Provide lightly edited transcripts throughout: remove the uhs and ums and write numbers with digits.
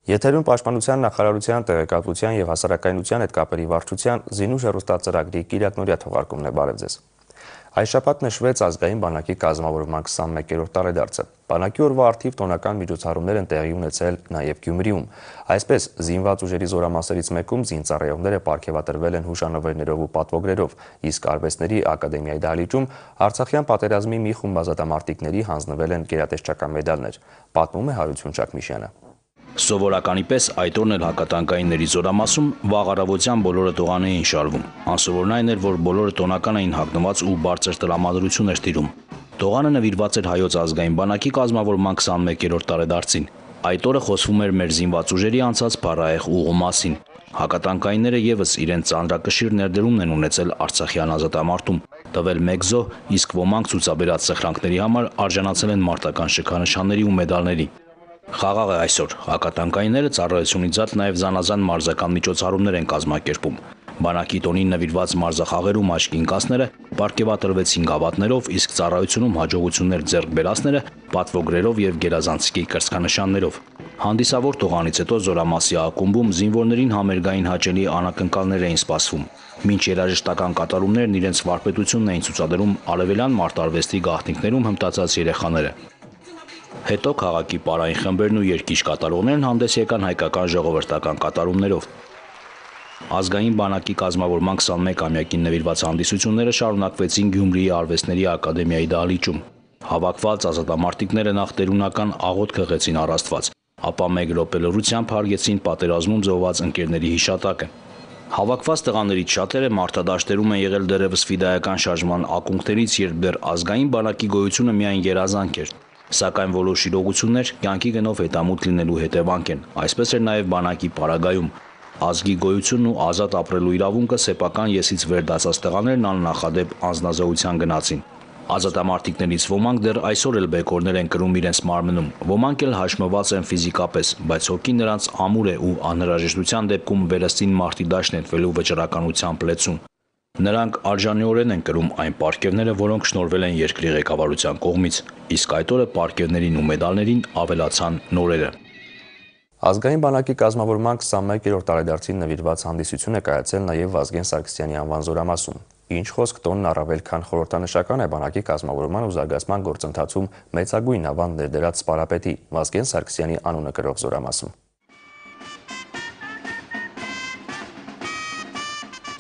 Եթերում Պաշտպանության նախարարության տեղեկատվության եւ հասարակայնության հետ կապերի վարչության զինուժ հեռուստածրագրի կիրակնօրյա թողարկումն է, բարև ձեզ։ Այս շաբաթ նշվեց ազգային բանակի կազմավորման 21-րդ տարեդարձը։ Բանակի օրվա առթիվ տոնական միջոցառումներ են տեղի ունեցել նաև Գյումրիում։ Այսպես, զինված ուժերի զորամասերից մեկում զինծառայողները պարգևատրվել են հուշանվերներով ու պատվոգրերով, իսկ Արվեստների ակադեմիայի դահլիճում Արցախյան պատերազմի մի խումբ ազատամարտիկների հանձնվել են գերատեսչական մեդալներ, պատմում է Հարություն Շաքմիշյանը։ Սովորականի պես այդ օրն էլ հակատանկայինների զորամասում վաղ առավոտյան բոլորը տողան էին շարվում։ Անսովորն այն էր, որ բոլորը տոնական էին հագնված ու բարձր տրամադրություն էր տիրում։ Տողանը նվիրված էր հայոց ազգային բանակի կազմավորման 21-րդ տարեդարձին։ Այդ օրը խոսվում էր մեր զինված ուժերի անցած փառահեղ ուղու մասին։ Հակատանկայինները եւս իրենց ծանրակշիռ ներդրումն են ունեցել Արցախյան ազատամարտում, տվել մեկ զոհ, իսկ ոմանք ցուցաբերած սխրանքների համար արժանացել են մարտական շքանշանների ու մեդալների։ Խաղաղ է այսօր, հակատանկայինները ծառայությունից զատ նաև զանազան մարզական միջոցառումներ են կազմակերպում։ Բանակի տոնին նվիրված մարզախաղերում աչքի ընկածները պարգևատրվեցին գավաթներով, իսկ ծառայությունում հաջողություններ ձեռք բերածները պատվոգրերով եւ գերազանցքի կրծքանշաններով։ Հանդիսավոր տողանից հետո զորամասի ակումբում զինվորներին համերգային հաճելի անակնկալներ էին սպասվում։ Մինչ երաժշտական կատարումներն իրենց վարպետությունն էին ցուցադրում արևելյան մարտարվեստի գաղտնիքներում հմտացած երեխաները։ Հետո քաղաքի պարային խմբերն ու երգիչ կատարողներն հանդես եկան հայկական ժողովրդական կատարումներով։ Ազգային բանակի կազմավորման 21-ամյակին նվիրված հանդիսությունները շարունակվեցին Գյումրիի Արվեստների ակադեմիայի դահլիճում։ Հավաքված ազատամարտիկները նախ տերունական աղոթք հղեցին առ Աստված, ապա մեկ րոպե լռությամբ հարգեցին պատերազմում զոհված ընկերների հիշատակը։ Հավաքված տղաներից շատերը մարտադաշտերում են եղել դեռևս ֆիդայական շարժման ակունքներից, երբ դեռ ազգային բանակի գոյությունը միայն երազանք էր։ Սակայն որոշ իրողություններ կյանքի գնով հետամուտ լինելու հետևանք են։ Այսպես էր նաև բանակի պարագայում։ Ազգի գոյությունն ու ազատ ապրելու իրավունքը սեփական եսից վեր դասած տղաներն աննախադեպ անձնազոհության գնացին։ Ազատամարտիկներից ոմանք դեռ այսօր էլ բեկորներ են կրում իրենց մարմնում, ոմանք էլ հաշմված են ֆիզիկապես, բայց հոգին նրանց ամուր է ու անհրաժեշտության դեպքում վերստին մարտի դաշտ նետվելու վճռականությամբ լեցուն։ Նրանք արժանիորեն են կրում այն պարգևները, որոնք շնորհվել են երկրի ղեկավարության կողմից, իսկ այդ օրը պարգևներին ու մեդալներին ավելացան նորերը։ Ազգային բանակի կազմավորման 21-րդ տարեդարձին նվիրված հանդիսություն է կայացել նաև Վազգեն Սարգսյանի անվան զորամասում։ Ինչ խոսք, տոնն առավել քան խորհրդանշական է բանակի կազմավորման ու զարգացման գործընթացում մեծագույն ավանդ ներդրած սպարապետի Վազգեն Սարգսյանի անունը կրող զորամասում։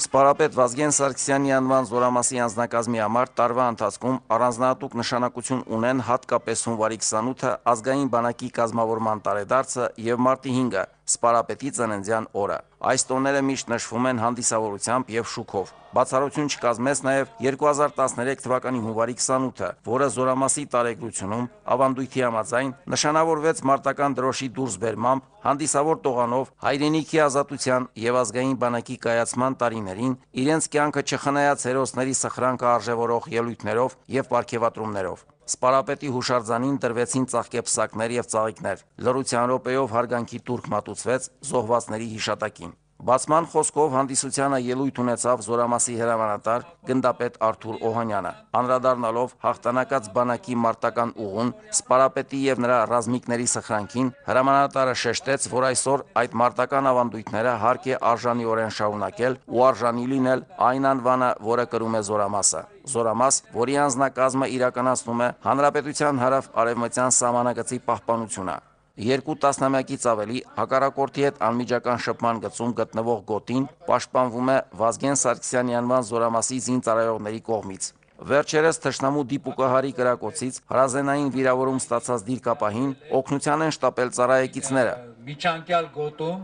Սպարապետ Վազգեն Սարգսյանի անվան զորամասի անձնակազմի համար տարվա ընթացքում առանձնահատուկ նշանակություն ունեն հատկապես հունվարի 28-ը ազգային բանակի կազմավորման տարեդարձը եւ մարտի 5-ը սպարապետի ծննդյան օրը։ Այս տոները միշտ նշվում են հանդիսավորությամբ եւ շուքով։ Բացառություն չկազմեց նաեւ 2013 թվականի հունվարի 28-ը, որը զորամասի տարեգրությունում ավանդույթի համաձայն նշանավորվեց մարտական դրոշի դուրսբերմամբ, հանդիսավոր տողանով, հայրենիքի ազատության եւ ազգային բանակի կայացման տարիներին իրենց կյանքը չխնայած հերոսների սխրանքը արժևորող ելույթներով եւ պարգևատրումներով։ Սպարապետի հուշարձանին տրվեցին ծաղկեպսակներ եւ ծաղիկներ։ Լռության րոպեով հարգանքի տուրք մատուցվեց զոհվածների հիշատակին։ Բացման խոսքով հանդիսությանը ելույթ ունեցավ զորամասի հրամանատար գնդապետ Արթուր Օհանյանը, անդրադառնալով հաղթանակած բանակի մարտական ուղուն, սպարապետի եւ նրա ռազմիկների սխրանքին, հրամանատարը շեշտեց, որ այսօր այդ մարտական ավանդույթները հարկ է արժանիորեն շարունակել ու արժանի լինել այն անվանը, որը կրում է զորամասը։ Զորամաս, որի անձնակազմը իրականացնում է հանրապետության հարավ-արևմտյան սահմանագծի պահպանությունը։ 2 տասնամյակից ավելի հակառակորդի հետ անմիջական շփման գծում գտնվող գոտին պաշտպանվում է Վազգեն Սարգսյանի անվան զորամասի զինծառայողների կողմից։ Վերջերս թշնամու դիպուկահարի կրակոցից հրազենային վիրավորում ստացած դիրքապահին օգնության են շտապել ծառայեկիցները։ Միջանկյալ գոտում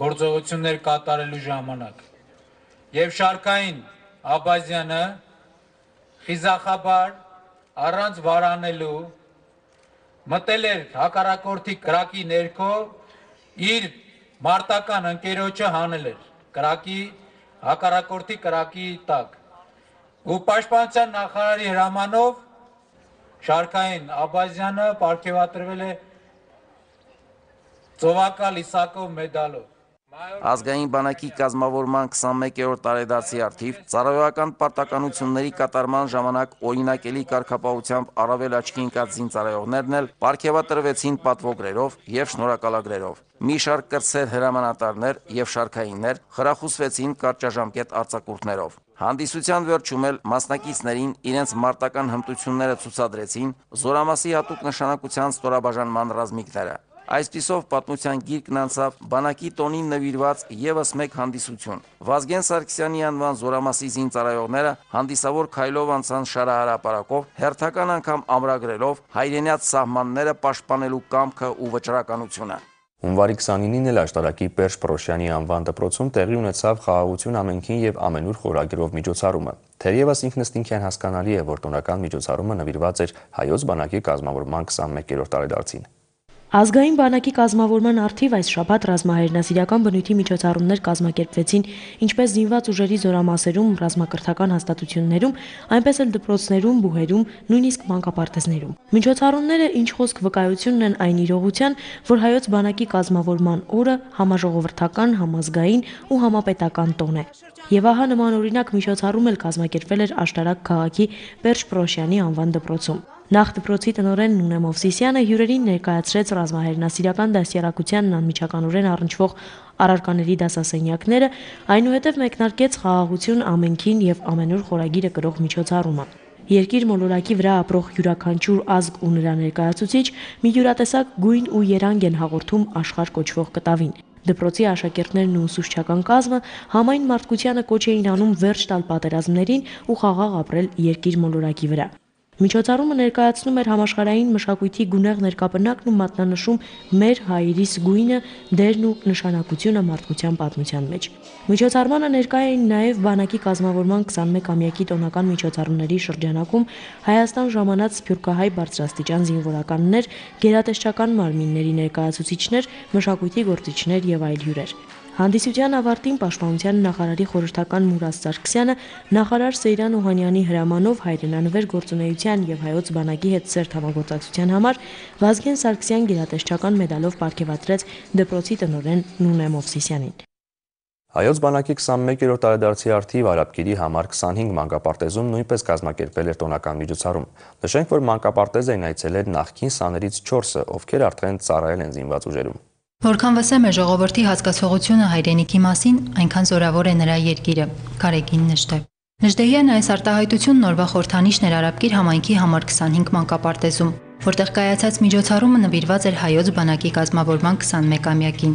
գործողություններ կատարելու ժամանակ եւ Շարքային Աբազյանը խիզախաբար առանց վարանելու մտել էր հակառակորդի կրակի ներքո, իր մարտական ընկերոջը հանել էր հակառակորդի կրակի տակ։ Ու պաշտպանության նախարարի հրամանով Շարքային Աբազյանը պարգևատրվել է ծովակալ Իսակով մեդալով։ Ազգային բանակի կազմավորման 21-րդ տարեդարձի առթիվ ծառայողական պարտականությունների կատարման ժամանակ օրինակելի կարգապահությամբ առավել աչքի ընկած զինծառայողներն էլ պարգևատրվեցին պատվոգրերով եւ շնորհակալագրերով։ Մի շարք կրտսեր հրամանատարներ եւ շարքայիններ խրախուսվեցին կարճաժամկետ արձակուրդներով։ Հանդիսության վերջում էլ մասնակիցներին իրենց մարտական հմտությունները ցուցադրեցին զորամասի հատուկ նշանակության ստորաբաժանման ռազմիկները։ Այսպիսով պատմության գիրկն անցավ բանակի տոնին նվիրված եւս մեկ հանդիսություն։ Վազգեն Սարգսյանի անվան զորամասի զինծառայողները հանդիսավոր քայլով անցան շարահարապարակով, հերթական անգամ ամրագրելով հայրենյաց սահմանները պաշտպանելու կամքը ու վճռականությունը։ Հունվարի 29-ին էլ աշտարակի Պերճ Պրոշյանի անվան դպրոցում տեղի ունեցավ «Խաղաղություն ամենքին» եւ «Ամենուր» խորագրով միջոցառումը։ Թերևս ինքնըստինքյան հասկանալի է, որ տոնական միջոցառումը նվիրված էր հայոց բանակի կազմավորման 21-րդ տարեդարձին։ Ազգային բանակի կազմավորման առթիվ այս շաբաթ ռազմահայրենասիրական բնույթի միջոցառումներ կազմակերպվեցին ինչպես զինված ուժերի զորամասերում, ռազմակրթական հաստատություններում, այնպես էլ դպրոցներում, բուհերում, նույնիսկ մանկապարտեզներում։ Միջոցառումները ինչ խոսք վկայությունն են այն իրողության, որ հայոց բանակի կազմավորման օրը համաժողովրդական, համազգային ու համապետական տոն է։ Եվ ահա նմանօրինակ միջոցառում էլ կազմակերպվել էր Աշտարակ քաղաքի Պերճ Պրոշյանի անվան դպրոցում։ Նախ դպրոցի տնօրեն Նունե Մովսիսյանը հյուրերին ներկայացրեց ռազմահայրենասիրական դաստիարակությանն անմիջականորեն առնչվող առարկաների դասասենյակները, այնուհետև մեկնարկեց «Խաղաղություն ամենքին» եւ «Ամենուր» խորագիրը կրող միջոցառումը։ Երկիր մոլորակի վրա ապրող յուրաքանչյուր ազգ ու նրա ներկայացուցիչ մի յուրատեսակ գույն ու երանգ են հաղորդում աշխարհ կոչվող կտավին։ Դպրոցի աշակերտներն ու ուսուցչական կազմը համայն մարդկությանը կոչ էին անում վերջ տալ պատերազմներին ու խաղաղ ապրել երկիր մոլորակի վրա։ Միջոցառումը ներկայացնում էր համաշխարհային մշակույթի գունեղ ներկապնակն ու մատնանշում մեր հայրիս գույնը, դերն ու նշանակությունը մարդկության պատմության մեջ։ Միջոցառմանը ներկա էին նաև բանակի կազմավորման 21-ամյակի տոնական միջոցառումների շրջանակում Հայաստան ժամանած սփյուռքահայ բարձրաստիճան զինվորականներ, գերատեսչական մարմինների ներկայացուցիչներ, մշակույթի գործիչներ եւ այլ հյուրեր։ Հանդիսության ավարտին Պաշտպանության նախարարի խորհրդական Մուրադ Սարգսյանը նախարար Սեյրան Օհանյանի հրամանով հայրենանվեր գործունեության եւ հայոց բանակի հետ սերտ համագործակցության համար Վազգեն Սարգսյան գերատեսչական մեդալով պարգևատրեց դպրոցի տնօրեն Նունե Մովսիսյանին։ Հայոց բանակի 21-րդ տարեդարձի առթիվ Արաբկիրի համար 25 մանկապարտեզում նույնպես կազմակերպվել էր տոնական միջոցառում։ Նշենք, որ մանկապարտեզ էին այցելել նախկին սաներից 4-ը, ովքեր արդեն ծառայել են զինված ուժերում։ Որքան վսեմ է ժողովրդի հասկացողությունը հայրենիքի մասին, այնքան զորավոր է նրա երկիրը, Գարեգին Նժդե։ Նժդեյան այս արտահայտությունն օրվա խորհրդանիշն էր Արաբկիր համայնքի համար 25 մանկապարտեզում, որտեղ կայացած միջոցառումը նվիրված էր հայոց բանակի կազմավորման 21-ամյակին։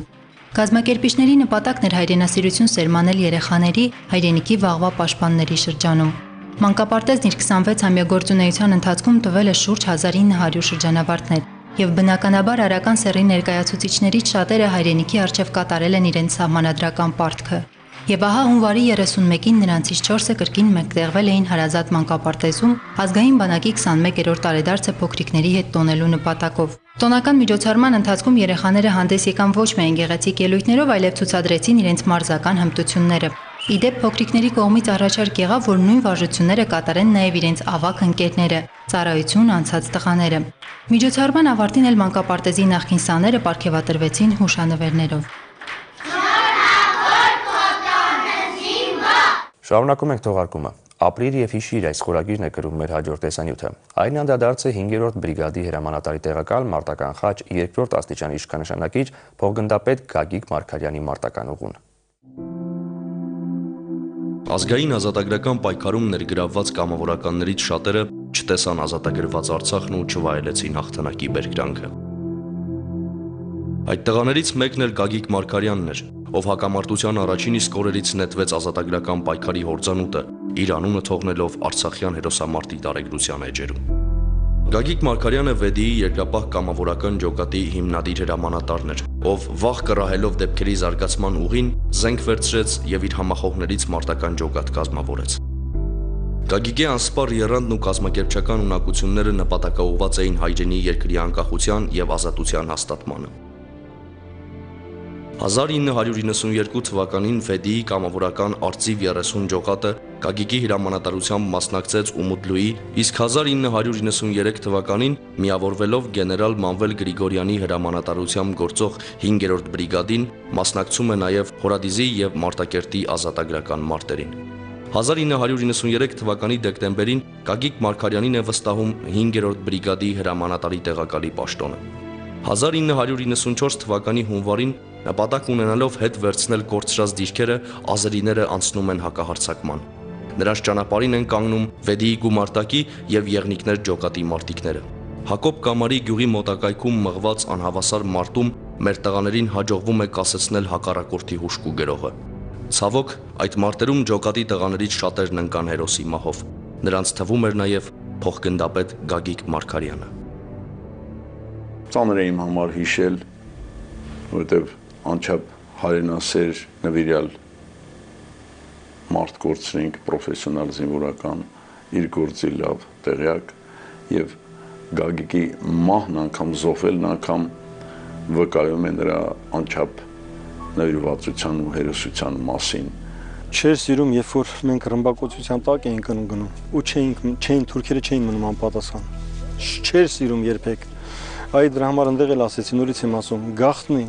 Կազմակերպիչների նպատակն էր հայրենասիրություն սերմանել երեխաների, հայրենիքի վաղվա պաշտպանների շրջանում։ Մանկապարտեզն իր 26-ամյա գործունեության ընթացքում տվել է շուրջ 1900 շրջանավարտներ, եւ բնականաբար արական սեռի ներկայացուցիչներից շատերը հայրենիքի առջև կատարել են իրենց սահմանադրական պարտքը։ Եվ ահա հունվարի 31-ին նրանցից 4-ը կրկին մեկտեղվել էին հարազատ մանկապարտեզում ազգային բանակի 21-րդ տարեդարձը փոքրիկների հետ տոնելու նպատակով։ Տոնական միջոցառման ընթացքում երեխաները հանդես եկան ոչ միայն գեղեցիկ ելույթներով, այլև ցուցադրեցին իրենց մարզական հմտությունները։ Իդեպ փոքրիկների կողմից առաջարկ եղավ, որ նույն վարժությունները կատարեն նաև իրենց ավագ ընկերները, ծառայություն անցած տղաները։ Միջոցառման ավարտին էլ մանկապարտեզի նախկին սաները պարգևատրվեցին հուշանվերներով։ Շարունակում ենք թողարկումը։ Ապրիր եւ հիշիր այս խորագիրն է գրում մեր հաջորդ տեսանյութը։ Այն անդրադարձ է 5-րդ բրիգադի հրամանատարի տեղակալ մարտական խաչ 2-րդ աստիճանի իշխաննշանակիչ փոխգնդապետ Գագիկ Մարգարյանի մարտական ուղուն։ Ազգային ազատագրական պայքարում ներգրավված կամավորականներից շատերը չտեսան ազատագրված Արցախն ու չվայելեցին հաղթանակի բերկրանքը։ Այդ տղաներից մեկն էլ Գագիկ Մարգարյանն էր, ով հակամարտության առաջին իսկ օրերից նետվեց ազատագրական պայքարի հորձանուտը, իր անունը թողնելով Արցախյան հերոսամարտի տարեգրության էջերում։ Գագիկ Մարգարյանը VD-ի երկրապահ կամավորական ջոկատի հիմնադիր հրամանատարն էր, ով վաղ կռահելով դեպքերի զարգացման ուղին զենք վերցրեց եւ իր համախոհներից մարտական ջոկատ կազմավորեց։ Գագիկի անսպառ եռանդն ու կազմակերպչական ունակությունները նպատակաուղված էին հայրենի երկրի անկախության եւ ազատության հաստատմանը։ 1992 թվականին VD-ի կամավորական Արծիվ 30 ջոկատը Գագիկի հրամանատարությամբ մասնակցեց Ումուդլուի, իսկ 1993 թվականին միավորվելով գեներալ Մանվել Գրիգորյանի հրամանատարությամբ գործող 5-րդ բրիգադին մասնակցում է նաև Հորադիզի եւ Մարտակերտի ազատագրական մարտերին։ 1993 թվականի դեկտեմբերին Գագիկ Մարգարյանին է վստահում 5-րդ բրիգադի հրամանատարի տեղակալի պաշտոնը։ 1994 թվականի հունվարին նպատակ ունենալով հետ վերցնել կորցրած դիրքերը ազերիները անցնում են հակահարձակման։ Նրանց ճանապարհին են կանգնում Վեդիի գումարտակի եւ Եղնիկներ ջոկատի մարտիկները։ Հակոբ Կամարի գյուղի մոտակայքում մղված անհավասար մարտում մեր տղաներին հաջողվում է կասեցնել հակառակորդի հուշկու գրողը։ Ցավոք, այդ մարտերում ջոկատի տղաներից շատերն ընկան հերոսի մահով։ Նրանց թվում էր նաեւ փոխգնդապետ Գագիկ Մարգարյանը։ Ծանր է իմ համար հիշել, որովհետեւ անչափ հայրենասեր նվիրյալ մարդ կորցրինք, պրոֆեսիոնալ զինվորական, իր գործի լավ տեղյակ եւ Գագիկի մահն անգամ զոհվելն անգամ վկայում է նրա անչափ նվիրվածության ու հերոսության մասին։ Չէր սիրում, երբ որ մենք ռմբակոծության տակ էինք գնում ու թուրքերը չէին մնում անպատասխան։ Չէր սիրում երբեք։ Այդ դրա համար ընդեղ էլ ասեցի, նորից եմ ասում, գախտնի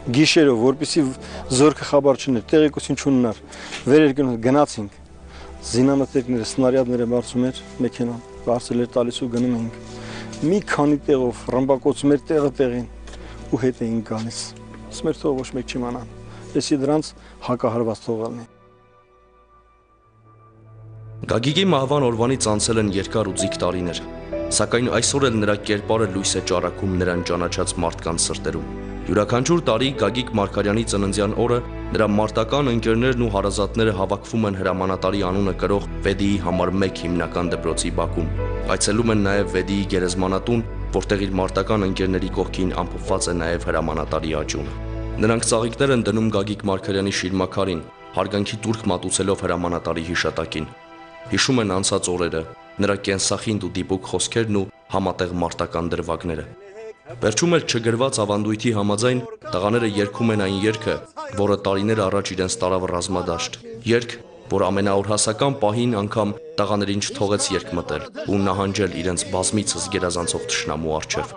գիշերով, որպեսի զորքը խաբար չներ, տեղեկություն չունենար, վերերկնում գնացինք, զինամթերքները, սնարյադները բարձում էր մեքենան, բարձել էր տալիս ու գնում էինք, մի քանի տեղով ռմբակոծում էր տեղը տեղին ու հետ էինք գալիս, ասում էր թող ոչ մեկ չիմանան, եսի դրանց հակահարված թողալն է։ Գագիկի մահվան օրվանից անցել են երկար ու ձիգ տարիներ, սակայն այսօր էլ նրա կերպարը լույս է ճառագում նրան ճանաչած մարդկանց սրտերում։ Յուրաքանչյուր տարի Գագիկ Մարգարյանի ծննդյան օրը նրա մարտական ընկերներն ու հարազատները հավաքվում են հրամանատարի անունը կրող Վեդիի համար 1 հիմնական դպրոցի բակում։ Այցելում են նաև Վեդիի գերեզմանատուն, որտեղ իր մարտական ընկերների կողքին ամփոփված է նաև հրամանատարի աճյունը։ Նրանք ծաղիկներ են դնում Գագիկ Մարգարյանի շիրմաքարին, հարգանքի տուրք մատուցելով հրամանատարի հիշատակին։ Հիշում են անցած օրերը, նրա կենսախինդ ու դիպուկ խոսքերն ու համատեղ մարտական դրվագները։ Վերջում էլ չգրված ավանդույթի համաձայն տղաները երգում են այն երգը, որը տարիներ առաջ իրենց տարավ ռազմադաշտ։ Երգ, որ ամենաօրհասական պահին անգամ տղաներին չթողեց երգ մտել ու նահանջել իրենց բազմիցս գերազանցող թշնամու առջև։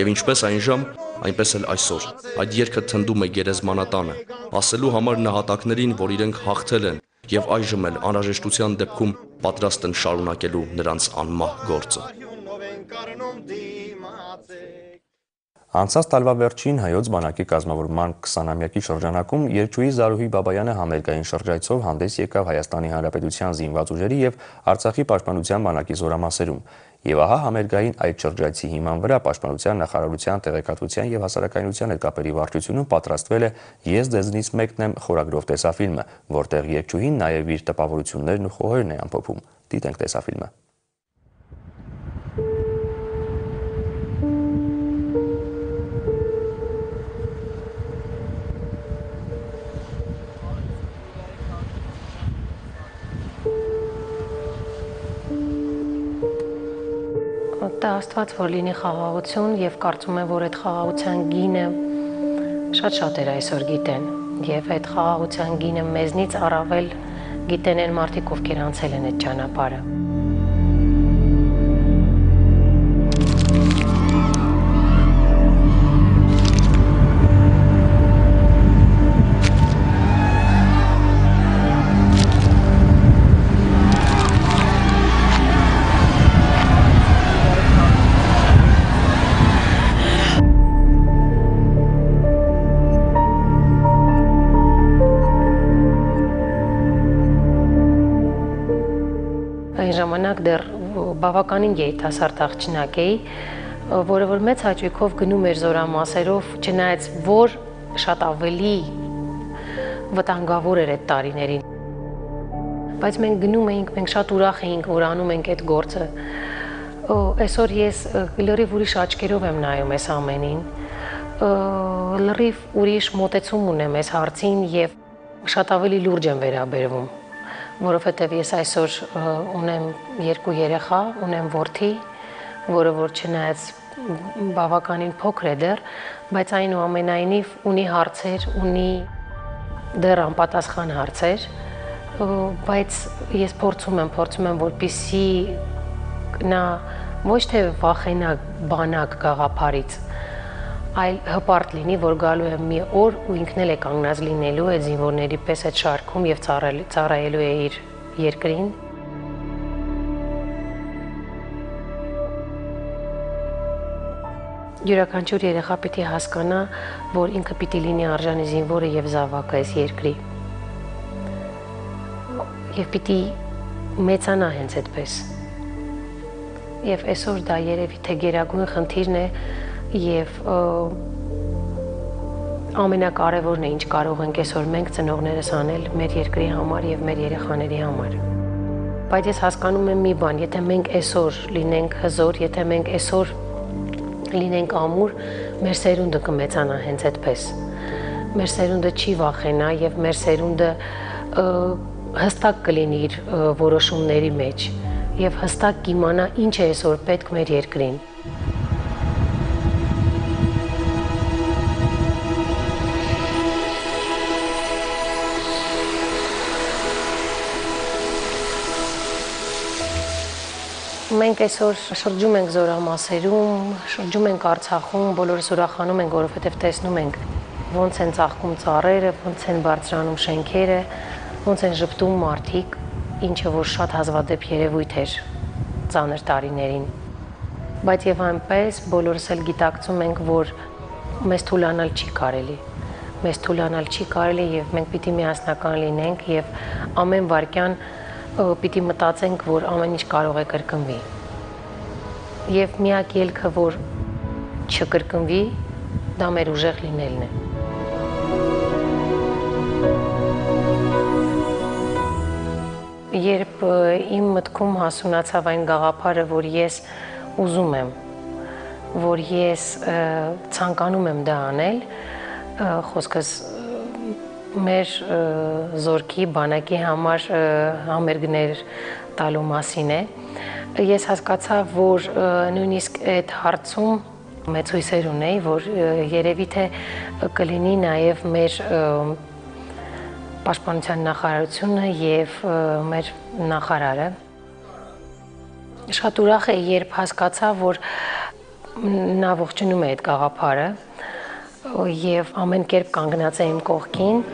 Եվ ինչպես այն ժամ, այնպես էլ այսօր այդ երգը թնդում է գերեզմանատանը, ասելու համար նահատակներին, որ իրենք հաղթել են եւ այժմ էլ անհրաժեշտության դեպքում պատրաստ են շարունակելու նրանց անմահ գործը։ Անցած տարվա վերջին հայոց բանակի կազմավորման 20-ամյակի շրջանակում երգչուհի Զարուհի Բաբայանը համերգային շրջայցով հանդես եկավ Հայաստանի Հանրապետության զինված ուժերի եւ Արցախի պաշտպանության բանակի զորամասերում։ Եվ ահա համերգային այդ շրջայցի հիման վրա Պաշտպանության նախարարության տեղեկատվության եւ հասարակայնության հետ կապերի վարչությունում պատրաստվել է «Ես ձեզնից մեկն եմ» խորագրով տեսաֆիլմը, որտեղ երգչուհին նաեւ իր տպավորություններն ու խոհերն է ամփոփում։ Դիտենք տեսաֆիլմը։ Աստված որ լինի խաղաղություն եւ կարծում եմ, որ այդ խաղաղության գինը շատ էր այսօր գիտեն եւ այդ խաղաղության գինը մեզնից առավել գիտեն են մարդիկ, ովքեր անցել են այդ ճանապարհը։ Ժամանակ դեռ բավականին երիտասարդ աղջնակ էի, որը որ մեծ հաճույքով գնում էր զորամասերով, չնայած որ շատ ավելի վտանգավոր էր այդ տարիներին։ Բայց մենք գնում էինք, մենք շատ ուրախ էինք, որ անում ենք այդ գործը։ Այսօր ես լրիվ ուրիշ աչքերով եմ նայում այս ամենին, լրիվ ուրիշ մոտեցում ունեմ այս հարցին եւ շատ ավելի լուրջ եմ վերաբերվում։ Որովհետև ես այսօր ունեմ 2 երեխա, ունեմ որդի, որը որ չնայած բավականին փոքր է դեռ, բայց այնուամենայնիվ ունի հարցեր, ունի դեռ անպատասխան հարցեր, բայց ես փորձում եմ, որպեսզի նա ոչ թե վախենա բանակ գաղափարից, այլ հպարտ լինի, որ գալու է մի օր ու ինքն էլ է կանգնած լինելու է զինվորների պես այդ շարքում եւ ծառայելու է իր երկրին։ Յուրաքանչյուր երեխա պիտի հասկանա, որ ինքը պիտի լինի արժանի զինվորը եւ զավակը այս երկրի։ Եվ պիտի մեծանա հենց այդպես։ Եվ այսօր դա երևի թե գերագույն խնդիրն է եւ ամենակարևորն է, ինչ կարող ենք այսօր մենք ծնողներս անել մեր երկրի համար եւ մեր երեխաների համար։ Բայց ես հասկանում եմ մի բան, եթե մենք այսօր լինենք հզոր, եթե մենք այսօր լինենք ամուր, մեր սերունդը կմեծանա հենց այդպես։ Մեր սերունդը չի վախենա եւ մեր սերունդը հստակ կլինի իր որոշումների մեջ եւ հստակ կիմանա ինչ է այսօր պետք մեր երկրին։ Մենք այսօր շրջում ենք զորամասերում, շրջում ենք Արցախում, բոլորս ուրախանում ենք, որովհետև տեսնում ենք ոնց են ծաղկում ծառերը, ոնց են բարձրանում շենքերը, ոնց են ժպտում մարդիկ, ինչը որ շատ հազվադեպ երևույթ էր ծանր տարիներին։ Բայց եւ այնպես բոլորս էլ գիտակցում ենք, որ մեզ թուլանալ չի կարելի։ Մեզ թուլանալ չի կարելի եւ մենք պիտի միասնական լինենք եւ ամեն վարքյան պիտի մտածենք, որ ամեն ինչ կարող է կրկնվի։ Եվ միակ ելքը, որ չկրկնվի, դա մեր ուժեղ լինելն է։ Երբ իմ մտքում հասունացավ այն գաղափարը, որ ես ուզում եմ, որ ես ցանկանում եմ դա անել, խոսքս մեր զորքի բանակի համար համերգներ տալու մասին է։ Ես հասկացա, որ նույնիսկ այդ հարցում մեծ հույսեր ունեի, որ երևի թե կլինի նաև մեր պաշտպանության նախարարությունը եւ մեր նախարարը։ Շատ ուրախ էի, երբ հասկացա, որ նա ողջունում է այդ գաղափարը եւ ամեն կերպ կանգնած է իմ կողքին։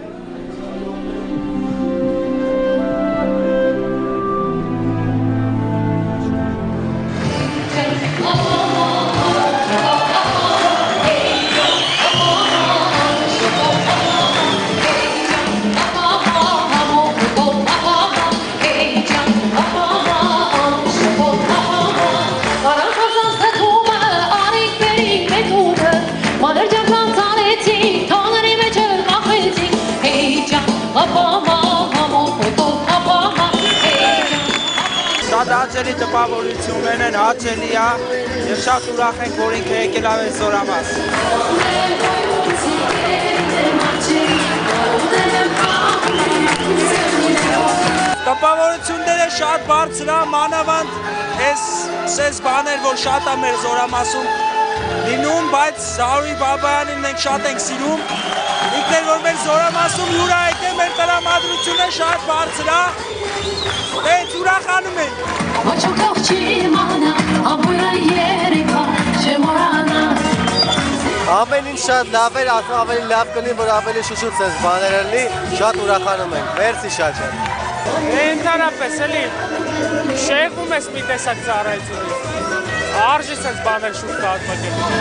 Հաճելի տպավորություններն են, հաճելի է եւ շատ ուրախ ենք, որ ինքը եկել է զորամաս։ Տպավորությունները շատ բարձր է, մանավանդ այս բաներ, որ շատ է մեր զորամասում լինում, բայց Զարուհի Բաբայանին մենք շատ ենք սիրում։ Ինքն էլ որ մեր զորամասում հյուր է եկել, մեր տրամադրությունը շատ բարձր է։ Մենք ուրախանում ենք։ Ոչոքով չի մանա, ամույրը երեկա, չմորանա։ Ամեն ինչ շատ լավ էր, ավելի լավ կլինի, որ ավելի շուշուց ես բաները լինի, շատ ուրախանում ենք, մերսի շատ շատ։ Ընդհանրապես էլի, շեղվում ես մի տեսակ ծառայությունից, արժի սենց բաներ շուտ կազմակերպել։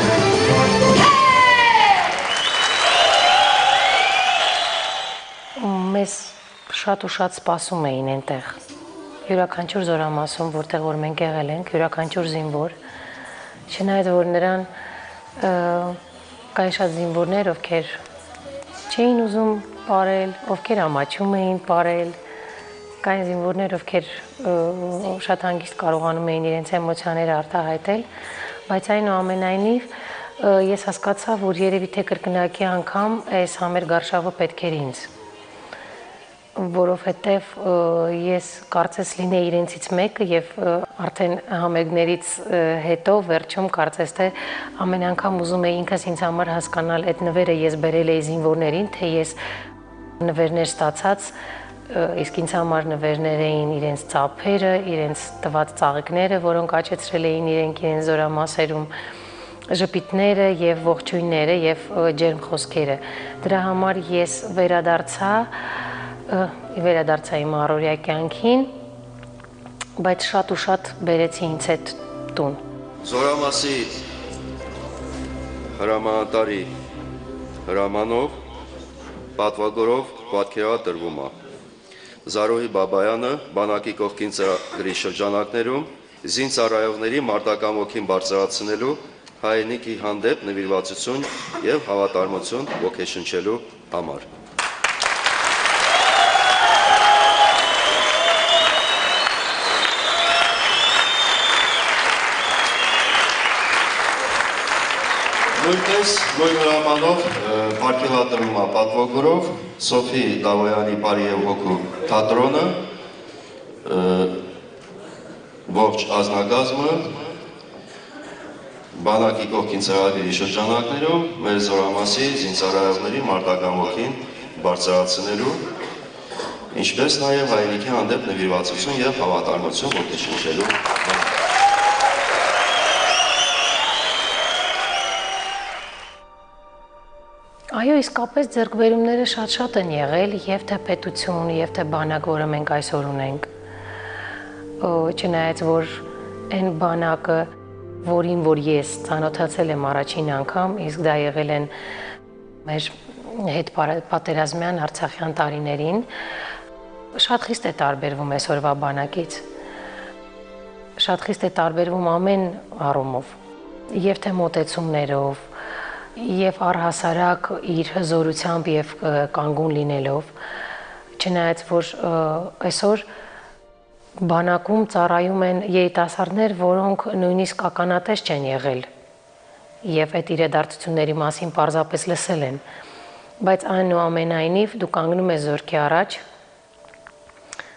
Մեզ շատ ու շատ սպասում էին այնտեղ։ Յուրաքանչյուր զորամասում, որտեղ որ մենք եղել ենք, յուրաքանչյուր զինվոր, չնայած որ նրան կային շատ զինվորներ, ովքեր չէին ուզում պարել, ովքեր ամաչում էին պարել, կային զինվորներ, ովքեր շատ հանգիստ կարողանում էին իրենց էմոցիաները արտահայտել, բայց այնուամենայնիվ ես հասկացա, որ երևի թե կրկնակի անգամ այս համերգ արշավը պետք էր ինձ, որովհետև ես կարծես լինեի իրենցից մեկը եւ արդեն համերգներից հետո վերջում կարծես թե ամեն անգամ ուզում էի ինքս ինձ համար հասկանալ այդ նվերը ես բերել էի զինվորներին, թե ես նվերներ ստացած իսկ ինձ համար նվերներ էին իրենց ծափերը, իրենց տված ծաղիկները, որոնք աճեցրել էին իրենց զորամասերում, ժպիտները եւ ողջույնները եւ ջերմ խոսքերը։ Դրա համար ես վերադարձա իմ առօրյա կյանքին, բայց շատ ու շատ բերեցի ինձ հետ տուն։ Զորամասի հրամանատարի հրամանով պատվոգորով պատկերադրվում է Զարոհի Բաբայանը բանակի կողքին ծրագրի շրջանակներում զինծառայողների մարտական ոգին բարձրացնելու հայրենիքի հանդեպ նվիրվածություն եւ հավատարմություն ոգեշնչելու համար։ Նույնպես նույն հրամանով պարգևատրվում է պատվոգորով Սոֆի Դավոյանի բարի եւ հոգու թատրոնը, ողջ ազնագազմը բանակի կողքին ծրագրի շրջանակներում մեր զորամասի զինծառայողների մարտական ոգին բարձրացնելու, ինչպես նաեւ հայրենիքի հանդեպ նվիրվածություն եւ հավատարմություն ոգեշնչելու համար։ Այո, իսկապես ձեռքբերումները շատ են եղել եւ թե պետություն, եւ թե բանակ, որը մենք այսօր ունենք։ Չնայած որ այն բանակը, որին որ ես ծանոթացել եմ առաջին անգամ, իսկ դա եղել են մեր հետ պատերազմյան արցախյան տարիներին, շատ խիստ է տարբերվում այսօրվա բանակից։ Շատ խիստ է տարբերվում ամեն առումով, եւ թե մոտեցումներով, եւ առհասարակ իր հզորությամբ եւ կանգուն լինելով, չնայած որ այսօր բանակում ծառայում են երիտասարդներ, որոնք նույնիսկ ականատես չեն եղել եւ այդ իրադարձությունների մասին պարզապես լսել են, բայց այնուամենայնիվ դու կանգնում ես զորքի առաջ,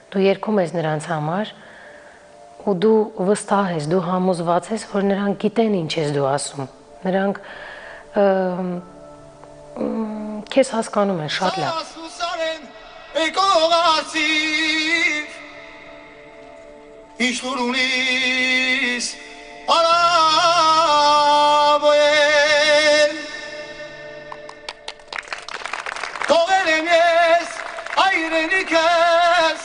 դու երգում ես նրանց համար ու դու վստահ ես, դու համոզված ես, որ նրանք գիտեն ինչ ես դու ասում, նրանք քեզ հասկանում են շատ լավ։ Ինչ որ ունիս արաբոյել թողել եմ ես հայրենիքս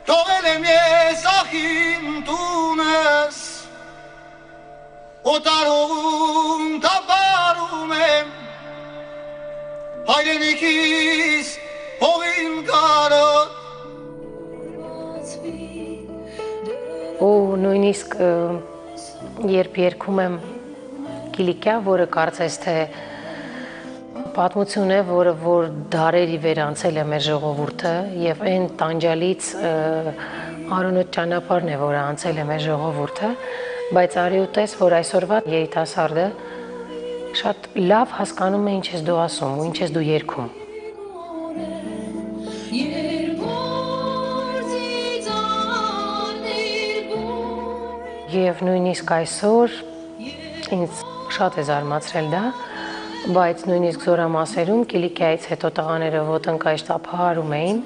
թողել եմ ես ախին տունս օտարում տապարում եմ հայրենիքիս հողին կարոտ ու նույնիսկ երբ երգում եմ Կիլիկյա, որը կարծես թե պատմություն է, որը որ դարերի վեր անցել է մեր ժողովուրդը եւ այն տանջալից արոնոտ ճանապարհն է, որը անցել է մեր ժողովուրդը, բայց արի ուտես, որ այսօրվա երիտասարդը շատ լավ հասկանում է ինչ ես դու ասում ու ինչ ես դու երգում։ Եվ նույնիսկ այսօր ինձ շատ է զարմացրել դա, բայց նույնիսկ զորամասերում Կիլիկիայից հետո տղաները ոտնկայ շտապահարում էին,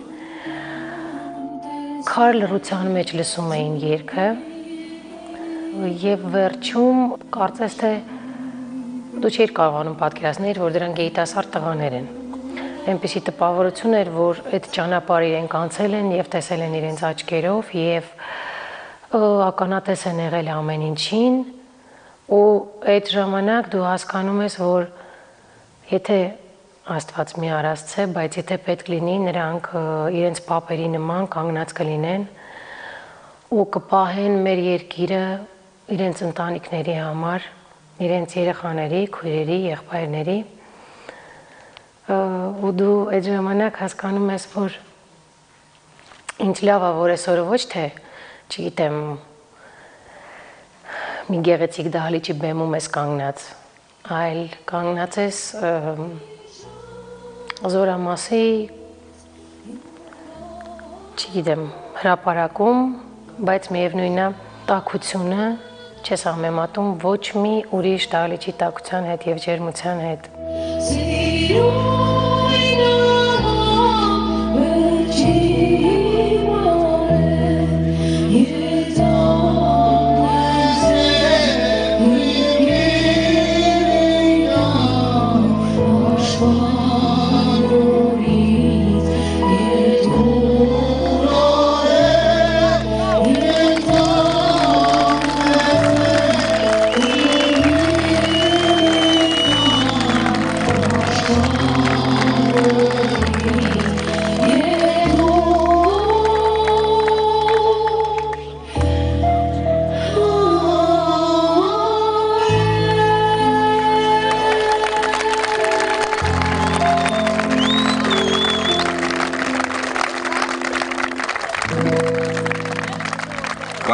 քար լռության մեջ լսում էին երգը եւ վերջում կարծես թե դու չէիր կարողանում պատկերացնել, որ դրանք երիտասարդ տղաներ են։ Այնպիսի տպավորություն էր, որ այդ ճանապարհը իրենք անցել են եւ տեսել են իրենց աչքերով եւ ականատես են եղել ամեն ինչին ու այդ ժամանակ դու հասկանում ես, որ եթե Աստված մի արածց է, բայց եթե պետք լինի, նրանք իրենց պապերի նման կանգնած կլինեն ու կպահեն մեր երկիրը իրենց ընտանիքների համար, իրենց երեխաների, քույրերի, եղբայրների ու դու այդ ժամանակ հասկանում ես, որ ինչ լավ է, որ այսօր ոչ թե չգիտեմ, մի գեղեցիկ դահլիճի բեմում ես կանգնած, այլ կանգնած ես զորամասի, չգիտեմ, հրապարակում, բայց միևնույնն է տաքությունը չես համեմատում ոչ մի ուրիշ դահլիճի տաքության հետ եւ ջերմության հետ։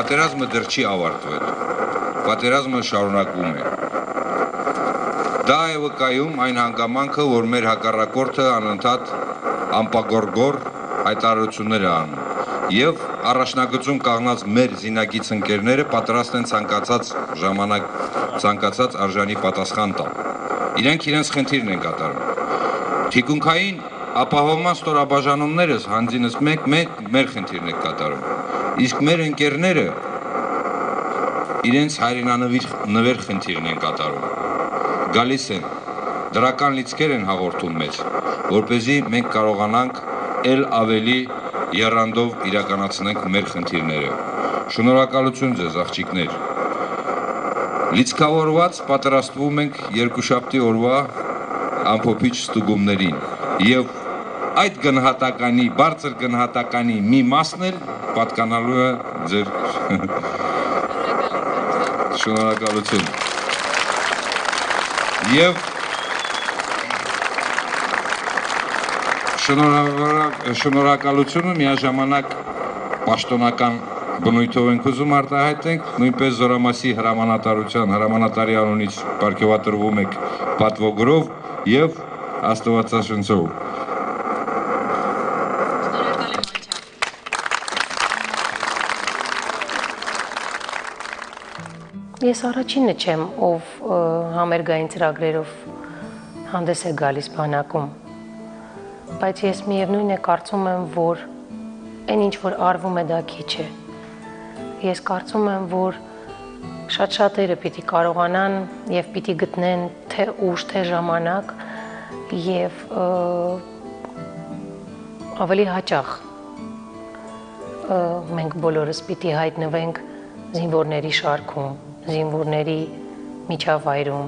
պատերազմը դեռ չի ավարտվել, պատերազմը շարունակվում է։ Դա է վկայում այն հանգամանքը, որ մեր հակառակորդը անընդհատ անպագորգոր հայտարարություններ է անում եւ առաջնագծում կանգնած մեր զինագից ընկերները պատրաստ են ցանկացած ժամանակ ցանկացած արժանի պատասխան տալ։ Իրենք իրենց խնդիրն են կատարում։ Թիկունքային ապահովման ստորաբաժանումներս հանձինս մեկ մեր խնդիրն է կատարում։ Իսկ մեր ընկերները իրենց հայրենանվեր խնդիրն են կատարում։ Գալիս են, դրական լիցքեր են հաղորդում մեզ, որպեսզի մենք կարողանանք էլ ավելի եռանդով իրականացնենք մեր խնդիրները։ Շնորհակալություն ձեզ, աղջիկներ։ Լիցքավորված պատրաստվում ենք երկուշաբթի օրվա ամփոփիչ ստուգումներին եւ այդ գնահատականի, բարձր գնահատականի մի մասն էլ պատկանալու է ձեր շնորհակալություն։ Եվ շնորհակալությունը միաժամանակ պաշտոնական բնույթով ենք ուզում արտահայտենք, նույնպես Զորամասի հրամանատարի անունից պարգևատրվում եք պատվոգրով եւ Աստվածաշնչով։ Ես առաջինը չեմ, ով համերգային ծրագրերով հանդես է գալիս բանակում, բայց ես միևնույն է կարծում եմ, որ այն ինչ որ արվում է դա քիչ է։ Ես կարծում եմ, որ շատ-շատերը պիտի կարողանան եւ պիտի գտնեն թե ուժ, թե ժամանակ եւ ավելի հաճախ մենք բոլորս պիտի հայտնվենք զինվորների շարքում, զինվորների միջավայրում։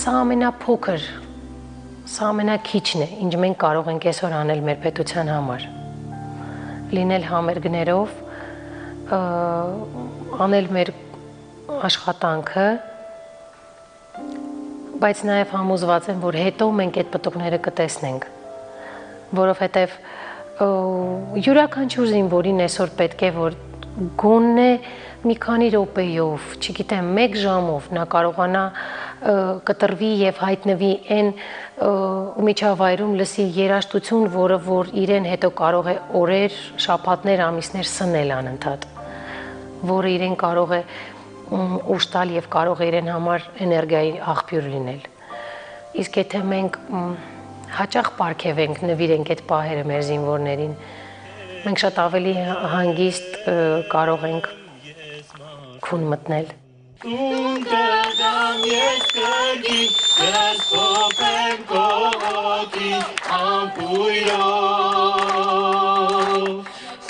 Սա ամենափոքր, սա ամենաքիչն է, ինչ մենք կարող ենք այսօր անել մեր պետության համար։ Լինել համերգներով, անել մեր աշխատանքը, բայց նաև համոզված եմ, որ հետո մենք այդ պտուղները կտեսնենք, որովհետև յուրաքանչյուր զինվորին այսօր պետք է, որ գոնե մի քանի րոպեով, չգիտեմ, 1 ժամով նա կարողանա կտրվի եւ հայտնվի այն միջավայրում լսի երաժշտություն, որը որ իրեն հետո կարող է օրեր, շաբաթներ, ամիսներ սնել անընդհատ, որը իրեն կարող է ուժ տալ եւ կարող է իրեն համար էներգիայի աղբյուր լինել։ Իսկ եթե մենք հաճախ պարգևենք, նվիրենք այդ պահերը մեր զինվորներին, մենք շատ ավելի հանգիստ կարող ենք քուն մտնել։ Կգամ ես կգի, կսպոպեմ կողոքի ամպույրով,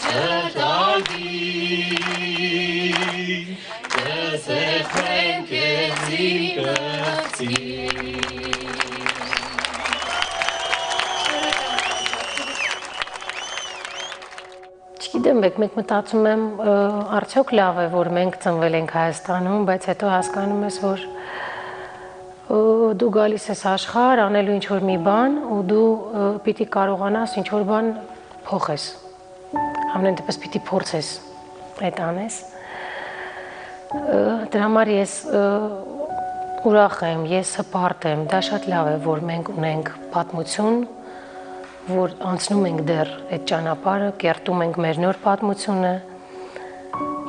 սրտագի, կսեխվեմ կեզի կրծի։ Չգիտեմ, մեկ մտածում եմ, արդյոք լավ է, որ մենք ծնվել ենք Հայաստանում, բայց հետո հասկանում ես, որ դու գալիս ես աշխարհ, անելու ինչ-որ մի բան, ու դու պիտի կարողանաս ինչ-որ բան փոխես, ամեն դեպս պիտի փորձես այդ անես։ Դրա համար ես ուրախ եմ, ես հպարտ եմ, դա շատ լավ է, որ մենք ունենք պատմություն, որ անցնում ենք դեռ այդ ճանապարհը, կերտում ենք մեր նոր պատմությունը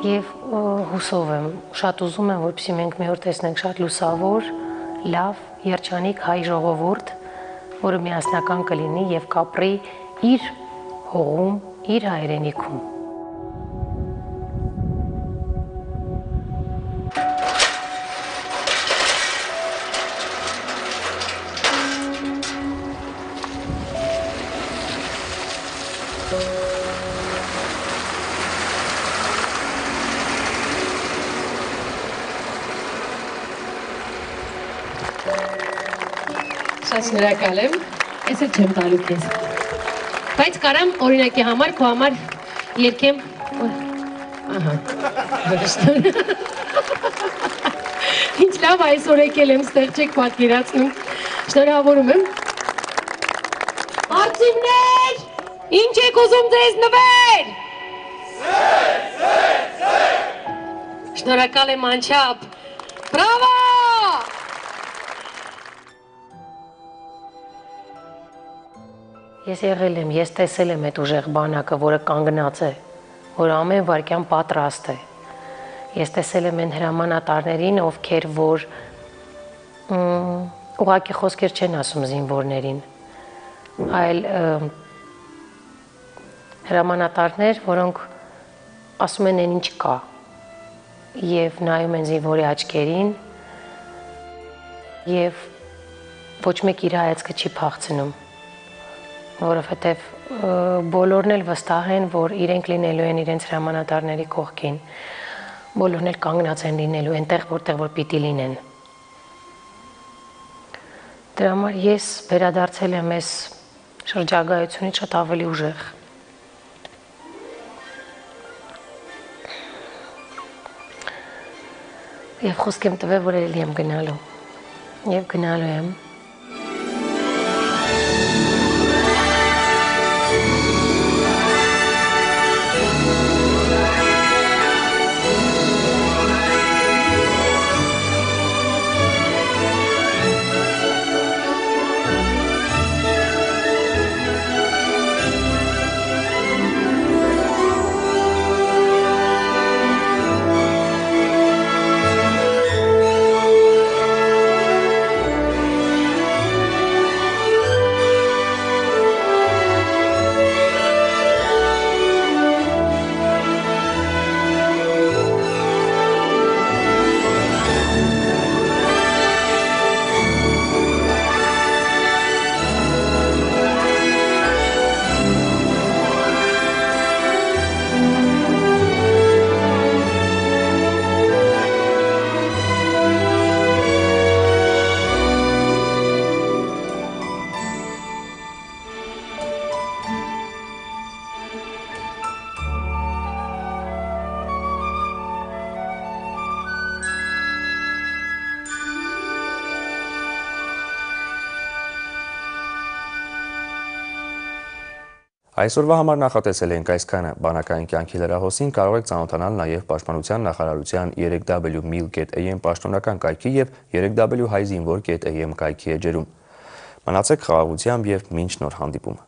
եւ հուսով եմ, շատ ուզում եմ, որպեսզի մենք մի օր տեսնենք շատ լուսավոր, լավ, երջանիկ հայ ժողովուրդ, որը միասնական կլինի եւ կապրի իր հողում, իր հայրենիքում։ Շատ շնորհակալ եմ, ես էլ չեմ տալու քեզ, բայց կարամ օրինակի համար քո համար երգեմ, ահա, ինչ լավ այսօր եկել եմ, ստեղ չեք պատկերացնում, շնորհավորում եմ, արծիվներ, ինչ եք ուզում ձեզ նվեր, շնորհակալ եմ անչափ, բրավո! Ես եղել եմ, ես տեսել եմ այդ ուժեղ բանակը, որը կանգնած է, որ ամեն վայրկյան պատրաստ է։ Ես տեսել եմ այն հրամանատարներին, ովքեր որ ուղղակի խոսքեր չեն ասում զինվորներին, այլ հրամանատարներ, որոնք ասում են այն ինչ կա եւ նայում են զինվորի աչքերին եւ ոչ մեկ իր հայացքը չի փախցնում, որովհետև բոլորն էլ վստահ են, որ իրենք լինելու են իրենց հրամանատարների կողքին, բոլորն էլ կանգնած են լինելու այնտեղ, որտեղ որ պիտի լինեն։ Դրա համար ես վերադարձել եմ այս շրջագայությունից շատ ավելի ուժեղ։ Եվ խոսք եմ տվել, որ էլի եմ գնալու, և գնալու եմ։ Այսօրվա համար նախատեսել ենք այսքանը, բանակային կյանքի լրահոսին կարող եք ծանոթանալ նաև Պաշտպանության նախարարության 3w.mil.am պաշտոնական կայքի և 3w.հայզինվոր.am կայքի էջերում։ Մնացեք խաղաղությամբ և մինչ նոր հանդիպում։